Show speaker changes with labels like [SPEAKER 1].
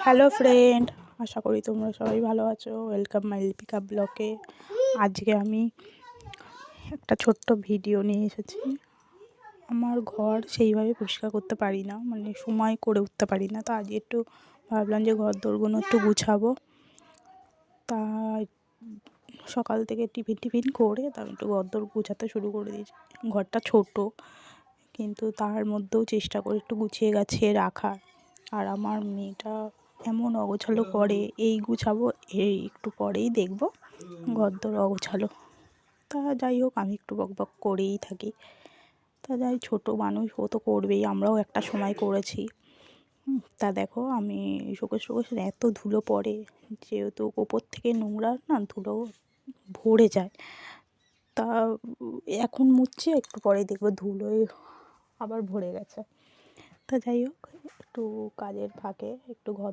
[SPEAKER 1] Hello friend, আশা করি তোমরা সবাই ভালো আছো। ওয়েলকাম মাই লিপিকা ব্লগে। আজকে আমি একটা ছোট্ট ভিডিও নিয়ে এসেছি। আমার ঘর সেইভাবে পরিষ্কার করতে পারি না, মানে সময় করে উঠতে পারি না। তো আজকে একটু ভাবলাম যে ঘর দোরগুলো একটু গুছাবো। তা সকাল থেকে টিফিন করে তারপর একটু ঘর দোর গুছাতে শুরু করে দিয়েছি। ঘরটা ছোট, কিন্তু তার মধ্যেও চেষ্টা করে একটু গুছিয়ে গাছিয়ে রাখার। আর আমার মেয়েটা এমন অগোছালো করে, এই গুছাবো এই একটু পরেই দেখবো ঘরদোর অগোছালো। তা যাই হোক, আমি একটু বকবক করেই থাকি। তা যাই, ছোট মানুষ, ও তো করবেই, আমরাও একটা সময় করেছি। তা দেখো, আমি শোকেস এত ধুলো পড়ে, যেহেতু ওপর থেকে নোংরা না, ধুলো ভরে যায়। তা এখন মুছছি, একটু পরে দেখবো ধুলোয় আবার ভরে গেছে। তা যাই হোক, একটু কাজের ফাঁকে একটু ঘর